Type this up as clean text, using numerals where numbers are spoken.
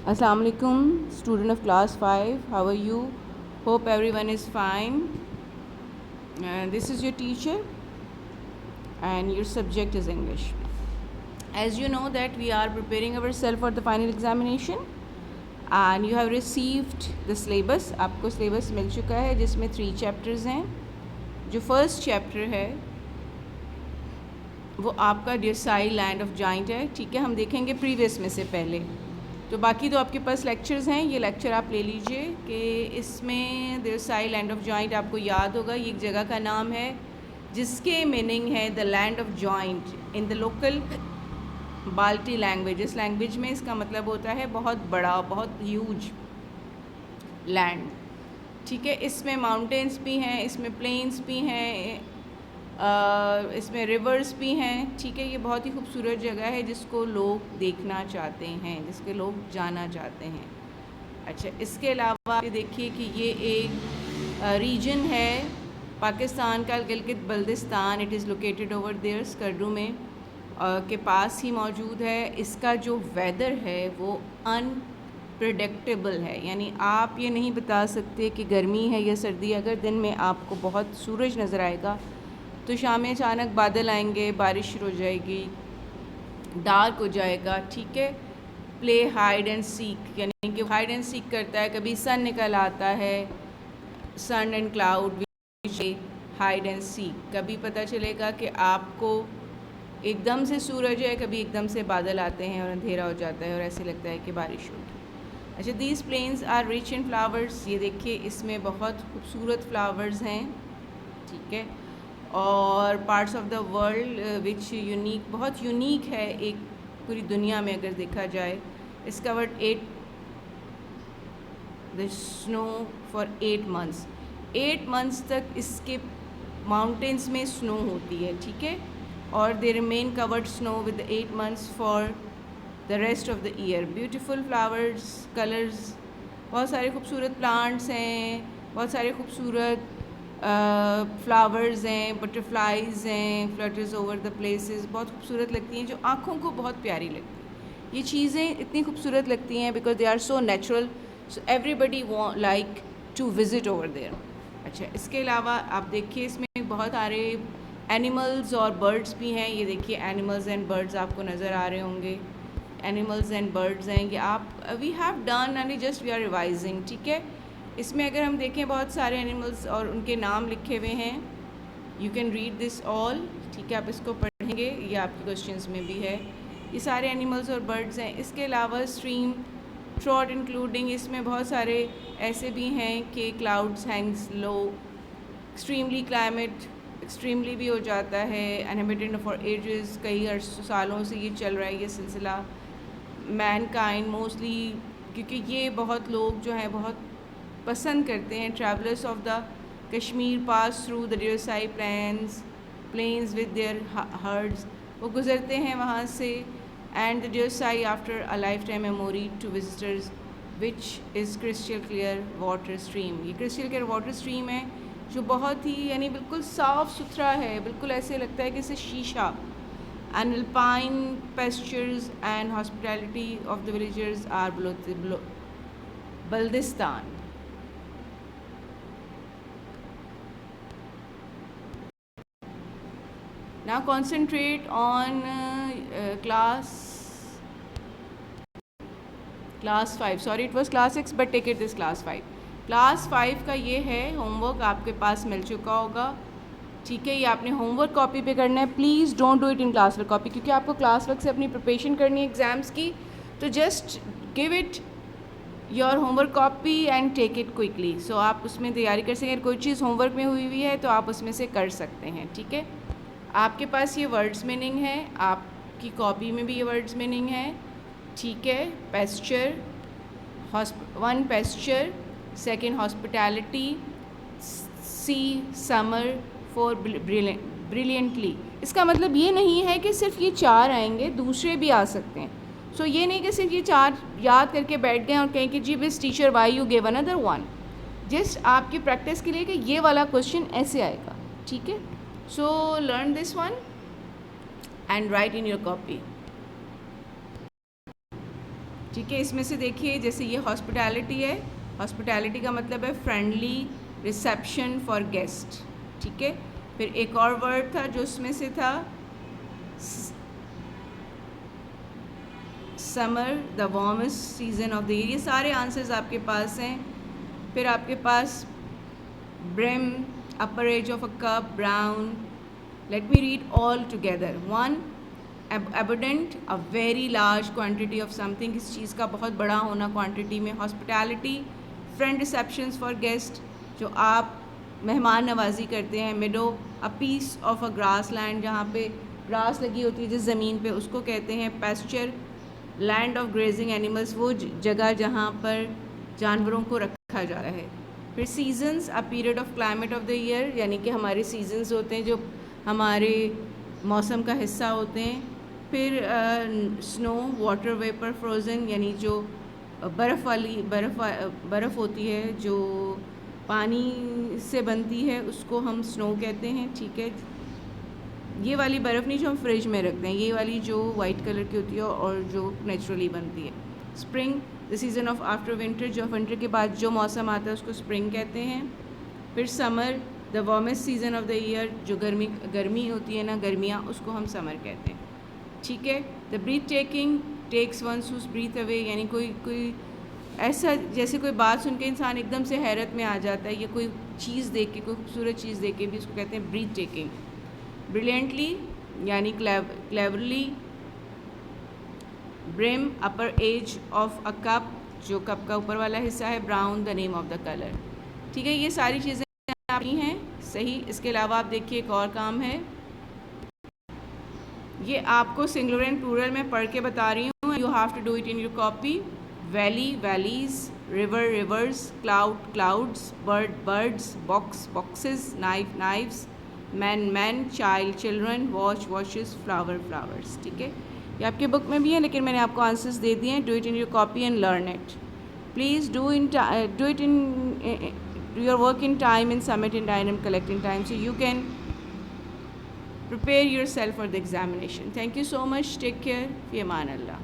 Assalamu alaikum, student of class 5. How are you? Hope everyone is fine. This is your teacher and your subject is English. As you know that we are preparing ourselves for the final examination and you have received the syllabus. आपको syllabus मिल चुका है जिसमें 3 chapters हैं. जो first chapter है वो आपका dear land of giant है. ठीक है, हम देखेंगे प्रीवियस में से पहले. तो बाकी तो आपके पास लेक्चर्स हैं, ये लेक्चर आप ले लीजिए कि इसमें देयर लैंड ऑफ जॉइंट आपको याद होगा. ये एक जगह का नाम है जिसके मीनिंग है the land of joint in the local बाल्टी लैंग्वेज. इस लैंग्वेज में इसका मतलब होता है बहुत बड़ा, बहुत ह्यूज लैंड. ठीक है, इसमें माउंटेन्स भी हैं, इसमें प्लेन्स भी हैं, इसमें रिवर्स भी हैं. ठीक है, ये बहुत ही खूबसूरत जगह है जिसको लोग देखना चाहते हैं, जिसके लोग जाना चाहते हैं. अच्छा, इसके अलावा ये देखिए कि ये एक रीजन है पाकिस्तान का, Gilgit Baltistan. It is located over there Skardu में के पास ही मौजूद है. इसका जो वेदर है वो अनप्रेडिक्टेबल है, यानी आप ये नहीं बता सकते कि गर्मी है या सर्दी. अगर दिन में आपको बहुत सूरज नज़र आएगा तो शाम में अचानक बादल आएंगे, बारिश शुरू हो जाएगी, डार्क हो जाएगा. ठीक है, प्ले हाइड एंड सीक, यानी कि हाइड एंड सीक करता है. कभी सन निकल आता है, sun and cloud hide and seek. कभी पता चलेगा कि आपको एकदम से सूरज है, कभी एकदम से बादल आते हैं और अंधेरा हो जाता है और ऐसे लगता है कि बारिश होगी. अच्छा, these plains are rich in flowers. ये देखिए इसमें बहुत खूबसूरत फ्लावर्स हैं. ठीक है, और parts of the world which unique, बहुत यूनिक है एक पूरी दुनिया में अगर देखा जाए. इस covered 8 the snow for 8 months. 8 months तक इसके माउंटेन्स में स्नो होती है. ठीक है, और they remain covered snow with 8 months for the rest of the year. Beautiful flowers, colours, बहुत सारे खूबसूरत प्लांट्स हैं, बहुत सारे खूबसूरत फ्लावर्स हैं, बटरफ्लाइज हैं, फ्लटर्स ओवर द प्लेसेस. बहुत खूबसूरत लगती हैं, जो आँखों को बहुत प्यारी लगती हैं. ये चीज़ें इतनी खूबसूरत लगती हैं because they are so natural, so everybody like to visit over there. अच्छा, इसके अलावा आप देखिए इसमें बहुत सारे एनिमल्स और बर्ड्स भी हैं. ये देखिए एनिमल्स एंड बर्ड्स आपको नज़र आ रहे होंगे. एनिमल्स एंड बर्ड्स हैं कि आप we have done and just we are revising. ठीक है, इसमें अगर हम देखें बहुत सारे एनिमल्स और उनके नाम लिखे हुए हैं. You can read this all. ठीक है, आप इसको पढ़ेंगे, ये आपके क्वेश्चंस में भी है. ये सारे एनिमल्स और बर्ड्स हैं. इसके अलावा स्ट्रीम ट्रॉट इंक्लूडिंग, इसमें बहुत सारे ऐसे भी हैं कि क्लाउड्स हैंग्स लो, एक्सट्रीमली क्लाइमेट एक्सट्रीमली भी हो जाता है, अनहेबिटेड फॉर एजेस, कई सालों से ये चल रहा है ये सिलसिला. मैनकाइंड मोस्टली, क्योंकि ये बहुत लोग जो हैं बहुत पसंद करते हैं. Travellers of the Kashmir pass through the Deosai plains with their herds. वो गुज़रते हैं वहाँ से. And the Deosai after a lifetime memory to visitors which is crystal clear water stream. ये क्रिस्टल क्लियर वाटर स्ट्रीम है जो बहुत ही, यानी बिल्कुल साफ़ सुथरा है, बिल्कुल ऐसे लगता है कि इसे शीशा. And alpine pastures and hospitality of the villagers are Baltistan. Now concentrate on class 5. Sorry, it was class 6, but take it this class 5. Class 5 का ये है होमवर्क, आपके पास मिल चुका होगा. ठीक है, ये आपने होमवर्क कॉपी पे करना है. Please don't do it in class work copy, क्योंकि आपको क्लास वर्क से अपनी प्रिपरेशन करनी है एग्ज़ाम्स की. तो just give it your homework copy and take it quickly. So आप उसमें तैयारी कर सकें. कोई चीज़ होमवर्क में हुई है तो आप उसमें से कर सकते हैं. ठीक है, आपके पास ये वर्ड्स मीनिंग है, आपकी कॉपी में भी ये वर्ड्स मीनिंग है. ठीक है, पेस्चर, 1 पेस्चर, 2 हॉस्पिटैलिटी, सी समर, 4 ब्रिलियंटली. इसका मतलब ये नहीं है कि सिर्फ ये 4 आएंगे, दूसरे भी आ सकते हैं. सो ये नहीं कि सिर्फ ये 4 याद करके बैठ गए और कहें कि जी बस teacher why you give another 1. Just आपकी प्रैक्टिस के लिए कि ये वाला क्वेश्चन ऐसे आएगा. ठीक है, so learn this one and write in your copy. ठीक है, इसमें से देखिए जैसे ये हॉस्पिटैलिटी है, हॉस्पिटैलिटी का मतलब है फ्रेंडली रिसेप्शन फॉर गेस्ट। ठीक है, फिर एक और वर्ड था जो उसमें से था summer, the warmest season of the year. ये सारे आंसर्स आपके पास हैं। फिर आपके पास brim, upper edge of a cup, brown. Let me read all together. One, abundant, a very large quantity of something, किस चीज़ का बहुत बड़ा होना क्वांटिटी में। Hospitality, friend receptions for guest, जो आप मेहमान नवाजी करते हैं। Meadow, a piece of a grass land, जहाँ पे ग्रास लगी होती है जिस ज़मीन पे, उसको कहते हैं pasture. Land of grazing animals, वो जगह जहाँ पर जानवरों को रखा जा रहा है। फिर seasons, a period of climate of the year, यानी कि हमारे सीजन्स होते हैं जो हमारे मौसम का हिस्सा होते हैं। फिर स्नो, वाटर वेपर, फ्रोज़न, यानी जो बर्फ़ वाली बर्फ़ होती है जो पानी से बनती है, उसको हम स्नो कहते हैं। ठीक है, ये वाली बर्फ़ नहीं जो हम फ्रिज में रखते हैं, ये वाली जो वाइट कलर की होती है और जो नेचुरली बनती है। Spring, the season off after winter, जो विंटर के बाद जो मौसम आता है उसको स्प्रिंग कहते हैं। फिर summer, the warmest season off the year, जो गर्मी होती है ना, गर्मियाँ, उसको हम समर कहते हैं। ठीक है, the breathtaking, takes one's whose breath away, यानी कोई ऐसा जैसे कोई बात सुन के इंसान एकदम से हैरत में आ जाता है, या कोई चीज़ देख के, कोई खूबसूरत चीज़ देख के भी उसको कहते हैं ब्रीथ टेकिंग। ब्रिलियंटली, यानी cleverly. Brim, upper as of a cup, जो कप का ऊपर वाला हिस्सा है। Brown, the name of the colour. ठीक है, ये सारी चीज़ें आपकी हैं सही। इसके अलावा आप देखिए एक और काम है, ये आपको सिंगुलर एंड प्लूरल में पढ़ के बता रही हूँ। You have to do it in your copy. Valley, valleys. River, rivers. Cloud, clouds. Bird, birds. Box, boxes. Knife, knifes. Man, man. Child, children. Watch, watches. Flower, flowers. ठीक है, ये आपकी बुक में भी है, लेकिन मैंने आपको आंसर्स दे दिए हैं। Do it in your copy and learn it. Please do it in your work in time and submit in time and collect in time, so you can prepare yourself for the examination. Thank you so much. Take care. Fi aman Allah.